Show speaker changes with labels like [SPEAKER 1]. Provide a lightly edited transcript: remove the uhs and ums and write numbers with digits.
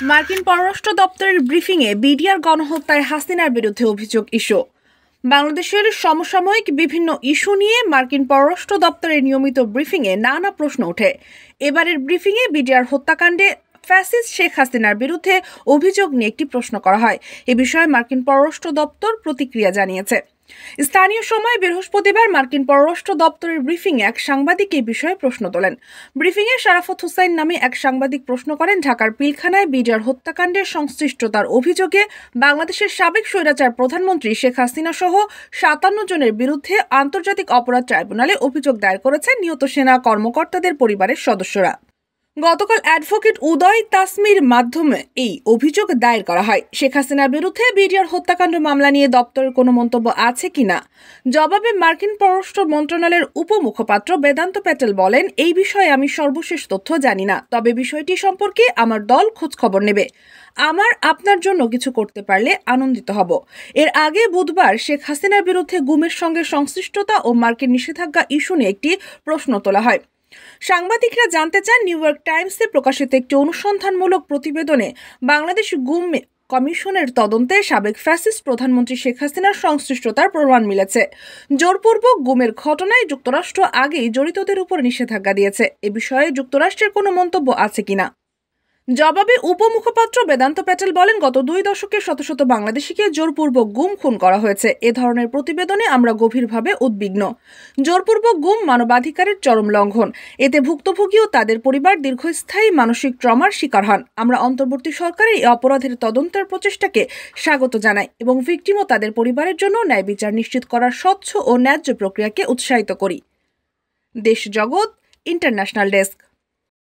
[SPEAKER 1] মার্কিন পররাষ্ট্র দপ্তরের ব্রিফিংয়ে বিডিআর গণহত্যায় হাসিনার বিরুদ্ধে অভিযোগ ইস্যু। বাংলাদেশের সমসাময়িক বিভিন্ন ইস্যু নিয়ে মার্কিন পররাষ্ট্র দপ্তরের নিয়মিত ব্রিফিংয়ে নানা প্রশ্ন ওঠে। এবারের ব্রিফিংয়ে বিডিআর হত্যাকাণ্ডে ফ্যাসিস্ট শেখ হাসিনার বিরুদ্ধে অভিযোগ নিয়ে একটি প্রশ্ন করা হয়। এ বিষয়ে মার্কিন পররাষ্ট্র দপ্তর প্রতিক্রিয়া জানিয়েছে। স্থানীয় সময় বৃহস্পতিবার মার্কিন পররাষ্ট্র দপ্তরের ব্রিফিংয়ে এক সাংবাদিক এই বিষয়ে প্রশ্ন তোলেন। ব্রিফিংয়ে শারাফত হুসাইন নামে এক সাংবাদিক প্রশ্ন করেন, ঢাকার পিলখানায় বিডিআর হত্যাকাণ্ডের সংশ্লিষ্টতার অভিযোগে বাংলাদেশের সাবেক স্বৈরাচার প্রধানমন্ত্রী শেখ হাসিনা সহ 57 জনের বিরুদ্ধে আন্তর্জাতিক অপরাধ ট্রাইব্যুনালে অভিযোগ দায়ের করেছেন নিহত সেনা কর্মকর্তাদের পরিবারের সদস্যরা। গতকাল অ্যাডভোকেট উদয় তাসমির মাধ্যমে এই অভিযোগ দায়ের করা হয়। শেখ হাসিনার বিরুদ্ধে বিডিআর হত্যাকাণ্ড মামলা নিয়ে দপ্তরের কোনো মন্তব্য আছে কিনা জবাবে মার্কিন পররাষ্ট্র মন্ত্রণালয়ের উপমুখপাত্র বেদান্ত প্যাটেল বলেন, এই বিষয়ে আমি সর্বশেষ তথ্য জানি না, তবে বিষয়টি সম্পর্কে আমার দল খোঁজখবর নেবে। আপনার জন্য কিছু করতে পারলে আনন্দিত হব। এর আগে বুধবার শেখ হাসিনার বিরুদ্ধে গুমের সঙ্গে সংশ্লিষ্টতা ও মার্কিন নিষেধাজ্ঞা ইস্যু নিয়ে একটি প্রশ্ন তোলা হয়। সাংবাদিকরা জানতে চান, নিউ ইয়র্ক টাইমসে প্রকাশিত একটি অনুসন্ধানমূলক প্রতিবেদনে বাংলাদেশ গুম কমিশনের তদন্তে সাবেক ফ্যাসিস্ট প্রধানমন্ত্রী শেখ হাসিনার সংশ্লিষ্টতার প্রমাণ মিলেছে। জোরপূর্বক গুমের ঘটনায় যুক্তরাষ্ট্র আগেই জড়িতদের উপর নিষেধাজ্ঞা দিয়েছে। এ বিষয়ে যুক্তরাষ্ট্রের কোনো মন্তব্য আছে কিনা জবাবে উপমুখপাত্র বেদান্ত প্যাটেল বলেন, গত 2 দশকে শত শত বাংলাদেশিকে জোরপূর্বক গুম খুন করা হয়েছে। এ ধরনের প্রতিবেদনে আমরা গভীরভাবে উদ্বিগ্ন। জোরপূর্বক গুম মানবাধিকারের চরম লঙ্ঘন। এতে ভুক্তভোগী ও তাদের পরিবার দীর্ঘস্থায়ী মানসিক ট্রমার শিকার হন। আমরা অন্তর্বর্তী সরকারের এই অপরাধের তদন্তের প্রচেষ্টাকে স্বাগত জানাই এবং ভিকটিম ও তাদের পরিবারের জন্য ন্যায় বিচার নিশ্চিত করার স্বচ্ছ ও ন্যায্য প্রক্রিয়াকে উৎসাহিত করি। দেশ জগৎ ইন্টারন্যাশনাল ডেস্ক।